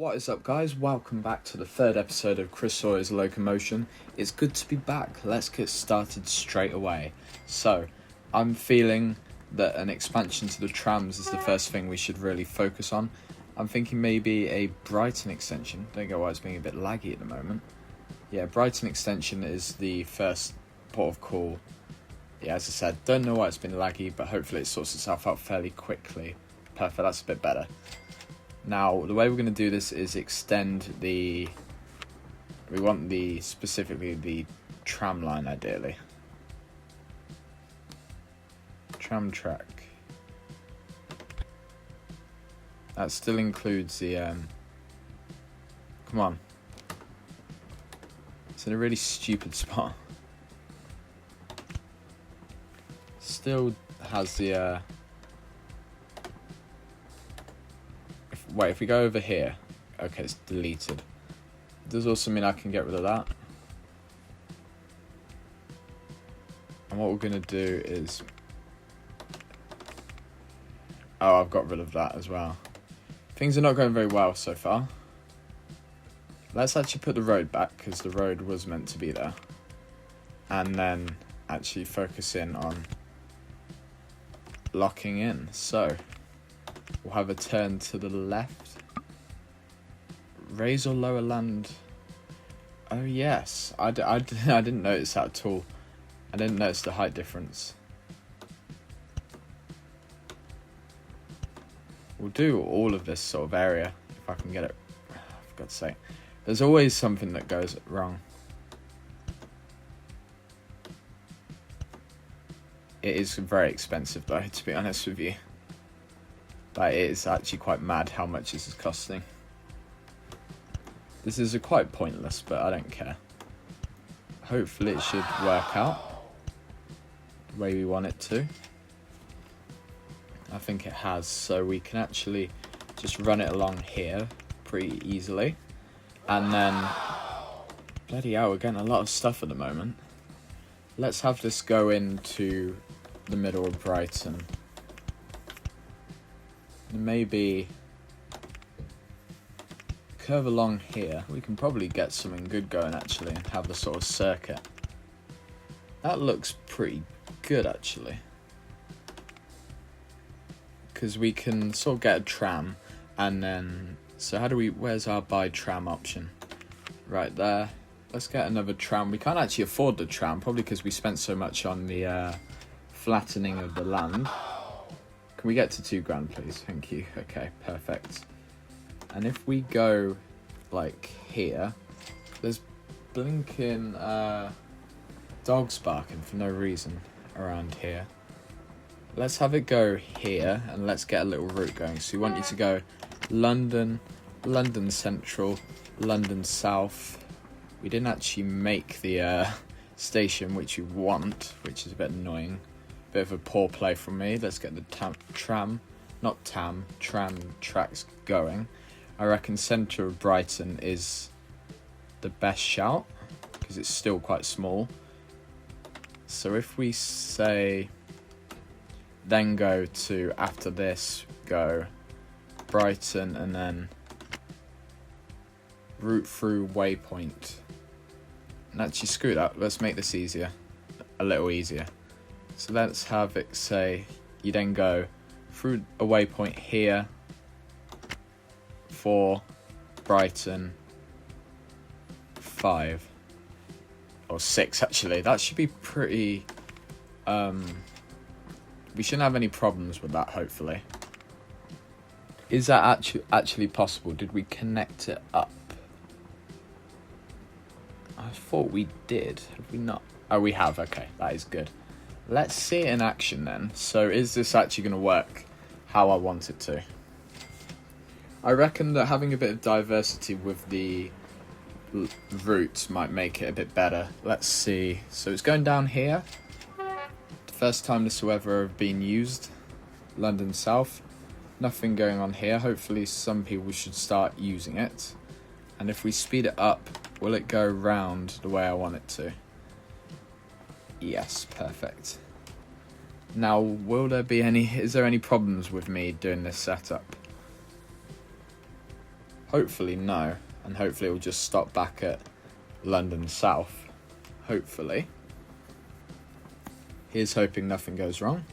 What is up, guys? Welcome back to the third episode of CHRIS SAWYERS LOCOMOTION. It's good to be back. Let's get started straight away. So, I'm feeling that an expansion to the trams is the first thing we should really focus on. I'm thinking maybe a Brighton extension. Don't get why it's being a bit laggy at the moment. Yeah, Brighton extension is the first port of call. Yeah, as I said, don't know why it's been laggy, but hopefully it sorts itself out fairly quickly. Perfect, that's a bit better. Now, the way we're going to do this is extend we want specifically the tram line, ideally. Tram track. That still includes the, come on. It's in a really stupid spot. Still has the, if we go over here, okay, it's deleted. Does also mean I can get rid of that. And what we're going to do is... Oh, I've got rid of that as well. Things are not going very well so far. Let's actually put the road back, because the road was meant to be there. And then actually focus in on locking in. So... we'll have a turn to the left. Raise or lower land. Oh yes, I didn't notice that at all. I didn't notice the height difference. We'll do all of this sort of area if I can get it. For God's sake, there's always something that goes wrong. It is very expensive though, to be honest with you. Like, it is actually quite mad how much this is costing. This is quite pointless, but I don't care. Hopefully it should work out the way we want it to. I think it has, so we can actually just run it along here pretty easily. And then, bloody hell, we're getting a lot of stuff at the moment. Let's have this go into the middle of Brighton. Maybe curve along here. We can probably get something good going actually and have the sort of circuit. That looks pretty good actually. Because we can sort of get a tram and then... So how do we... Where's our buy tram option? Right there. Let's get another tram. We can't actually afford the tram, probably because we spent so much on the flattening of the land. Can we get to £2,000, please? Thank you. Okay, perfect. And if we go, like, here, there's blinking dogs barking for no reason around here. Let's have it go here, and let's get a little route going. So we want you to go London, London Central, London South. We didn't actually make the station which you want, which is a bit annoying. Bit of a poor play from me. Let's get the tram tracks going. I reckon centre of Brighton is the best shout because it's still quite small. So if we say then go to, after this, go Brighton and then route through waypoint. And actually screw that, let's make this easier, a little easier. So let's have it say, you then go through a waypoint here for Brighton 5 or 6 actually. That should be pretty, we shouldn't have any problems with that hopefully. Is that actually possible? Did we connect it up? I thought we did, have we not? Oh, we have, okay, that is good. Let's see it in action then. So is this actually going to work how I want it to? I reckon that having a bit of diversity with the routes might make it a bit better. Let's see. So it's going down here. The first time this will ever have been used. London South. Nothing going on here. Hopefully some people should start using it. And if we speed it up, will it go round the way I want it to? Yes, perfect. Now, is there any problems with me doing this setup? Hopefully no, and hopefully it will just stop back at London South. Hopefully. Here's hoping nothing goes wrong.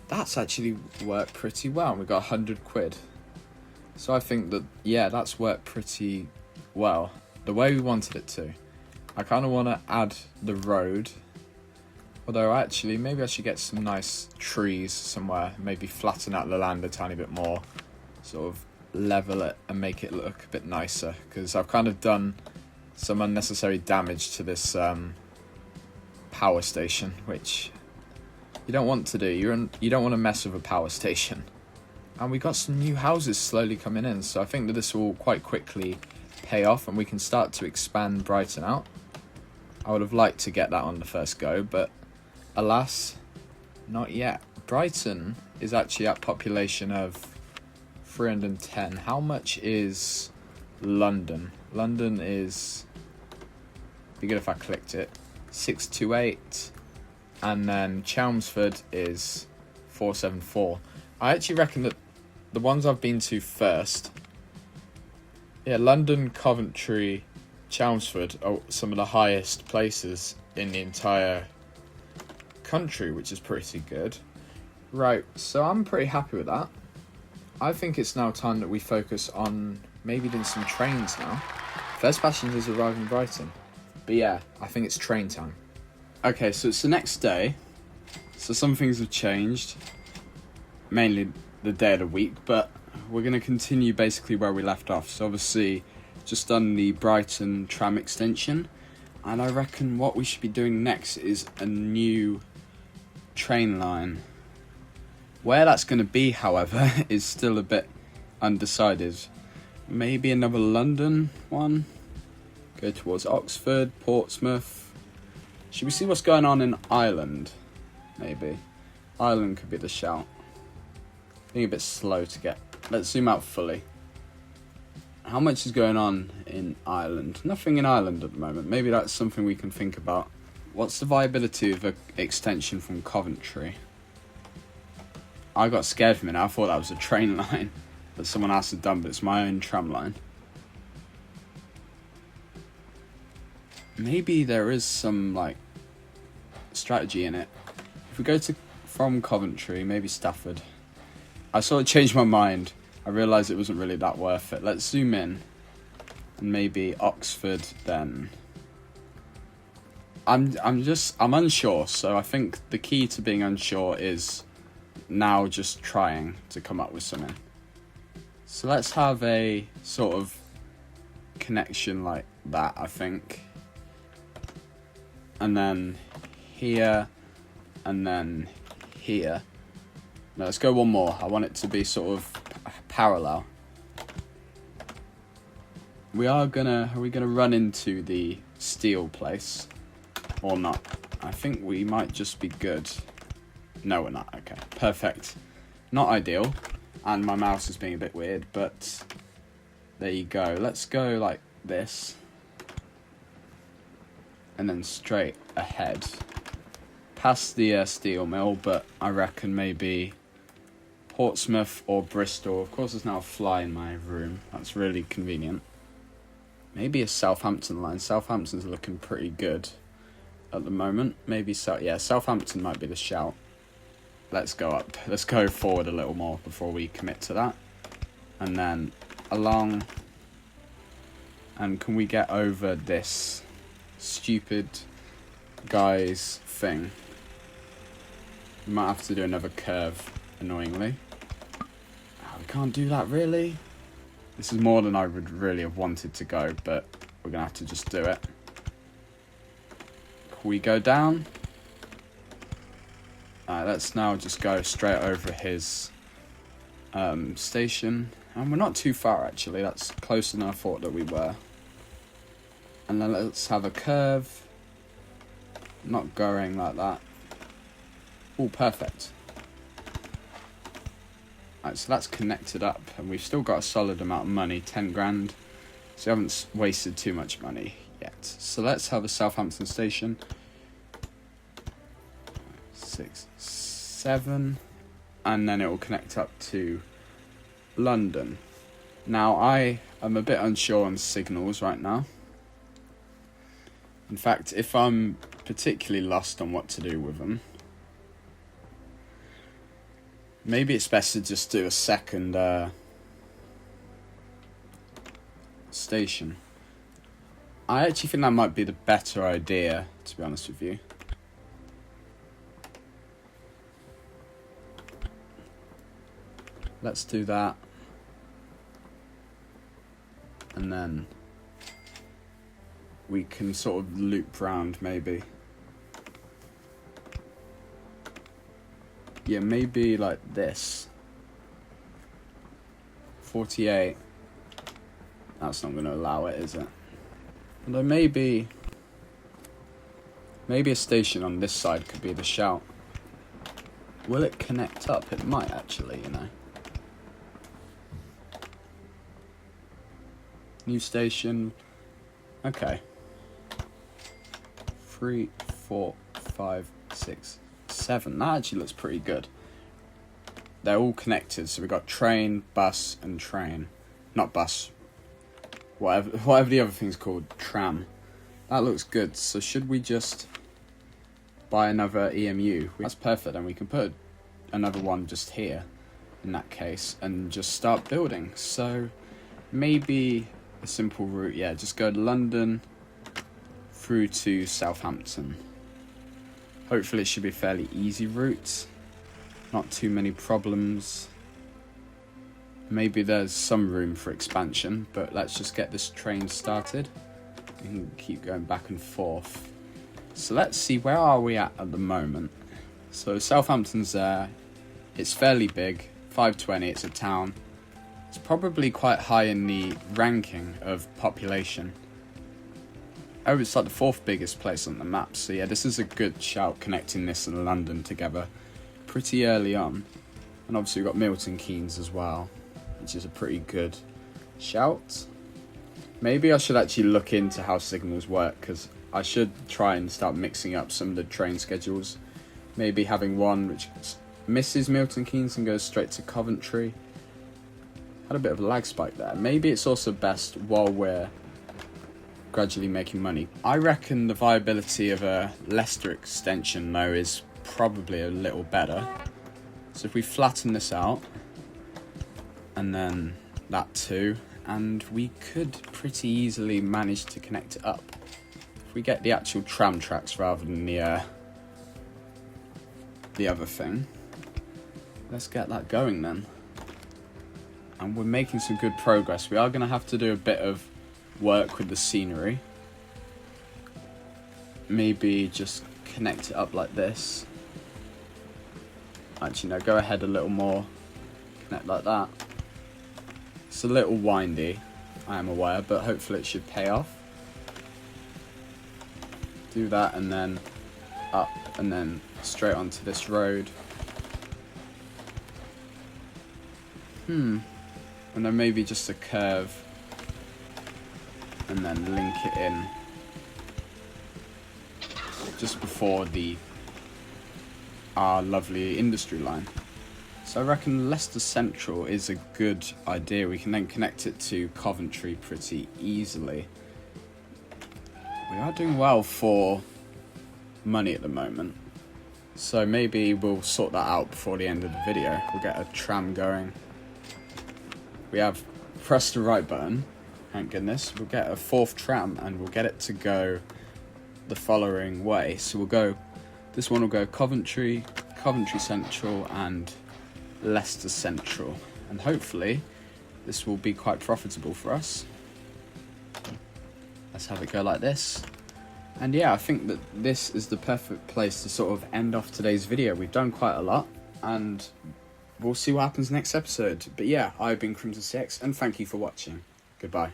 That's actually worked pretty well. We got 100 quid. So I think that, yeah, that's worked pretty well. The way we wanted it to. I kind of want to add the road. Although actually, maybe I should get some nice trees somewhere. Maybe flatten out the land a tiny bit more. Sort of level it and make it look a bit nicer. Because I've kind of done some unnecessary damage to this power station. Which you don't want to do. You don't want to mess with a power station. And we got some new houses slowly coming in. So I think that this will quite quickly pay off. And we can start to expand Brighton out. I would have liked to get that on the first go, but alas, not yet. Brighton is actually at population of 310. How much is London? London is, be good if I clicked it, 628, and then Chelmsford is 474. I actually reckon that the ones I've been to first, yeah, London, Coventry, Chelmsford are some of the highest places in the entire country, which is pretty good. Right, so I'm pretty happy with that. I think it's now time that we focus on maybe doing some trains now. First passengers arrive in Brighton. But yeah, I think it's train time. Okay, so it's the next day. So some things have changed. Mainly the day of the week, but we're going to continue basically where we left off. So obviously, just done the Brighton tram extension, and I reckon what we should be doing next is a new train line. Where that's going to be, however, is still a bit undecided. Maybe another London one, go towards Oxford, Portsmouth. Should we see what's going on in Ireland? Maybe Ireland could be the shout. Being a bit slow to get. Let's zoom out fully. How much is going on in Ireland? Nothing in Ireland at the moment. Maybe that's something we can think about. What's the viability of an extension from Coventry? I got scared for a minute. I thought that was a train line that someone else had done, but it's my own tram line. Maybe there is some like strategy in it. If we go from Coventry, maybe Stafford. I sort of changed my mind. I realised it wasn't really that worth it. Let's zoom in. And maybe Oxford then. I'm unsure, so I think the key to being unsure is now just trying to come up with something. So let's have a sort of connection like that, I think. And then here, and then here. No, let's go one more. I want it to be sort of parallel. Are we gonna run into the steel place or not? I think we might just be good. No, we're not. Okay, perfect. Not ideal, and my mouse is being a bit weird, but there you go. Let's go like this, and then straight ahead, past the steel mill. But I reckon maybe Portsmouth or Bristol. Of course, there's now a fly in my room. That's really convenient. Maybe a Southampton line. Southampton's looking pretty good at the moment. Maybe Southampton might be the shout. Let's go up. Let's go forward a little more before we commit to that. And then along. And can we get over this stupid guy's thing? We might have to do another curve, annoyingly. Oh, we can't do that, really? This is more than I would really have wanted to go, but we're going to have to just do it. Can we go down? Let's now just go straight over his station. And we're not too far, actually. That's closer than I thought that we were. And then let's have a curve. Not going like that. Oh, perfect. Right, so that's connected up, and we've still got a solid amount of money, 10 grand. So we haven't wasted too much money yet. So let's have a Southampton station. 6, 7, and then it will connect up to London. Now, I am a bit unsure on signals right now. In fact, if I'm particularly lost on what to do with them, maybe it's best to just do a second station. I actually think that might be the better idea, to be honest with you. Let's do that. And then we can sort of loop round, maybe. Yeah, maybe like this. 48. That's not going to allow it, is it? Although maybe a station on this side could be the shout. Will it connect up? It might actually, you know. New station. Okay. 3, 4, 5, 6, 7. That actually looks pretty good. They're all connected, so we've got train, bus, and train. Not bus. Whatever the other thing's called. Tram. That looks good. So should we just buy another EMU? That's perfect, and we can put another one just here in that case and just start building. So maybe a simple route, yeah, just go to London through to Southampton. Hopefully it should be a fairly easy route, not too many problems. Maybe there's some room for expansion, but let's just get this train started. We can keep going back and forth. So let's see, where are we at the moment? So Southampton's there. It's fairly big, 520, it's a town. It's probably quite high in the ranking of population. Oh, it's like the 4th biggest place on the map. So yeah, this is a good shout, connecting this and London together pretty early on. And obviously we've got Milton Keynes as well, which is a pretty good shout. Maybe I should actually look into how signals work, because I should try and start mixing up some of the train schedules. Maybe having one which misses Milton Keynes and goes straight to Coventry. Had a bit of a lag spike there. Maybe it's also best while we're gradually making money. I reckon the viability of a Leicester extension though is probably a little better. So if we flatten this out, and then that too, and we could pretty easily manage to connect it up. If we get the actual tram tracks rather than the other thing. Let's get that going then. And we're making some good progress. We are going to have to do a bit of work with the scenery. Maybe just connect it up like this. Actually, no, go ahead a little more. Connect like that. It's a little windy, I am aware, but hopefully it should pay off. Do that and then up and then straight onto this road. And then maybe just a curve and then link it in just before our lovely industry line. So I reckon Leicester Central is a good idea. We can then connect it to Coventry pretty easily. We are doing well for money at the moment, so maybe we'll sort that out before the end of the video. We'll get a tram going. We have pressed the right button, thank goodness. We'll get a 4th tram and we'll get it to go the following way. So we'll go, this one will go Coventry, Coventry Central and Leicester Central. And hopefully this will be quite profitable for us. Let's have it go like this. And yeah, I think that this is the perfect place to sort of end off today's video. We've done quite a lot and we'll see what happens next episode. But yeah, I've been CrimsonCX and thank you for watching. Goodbye.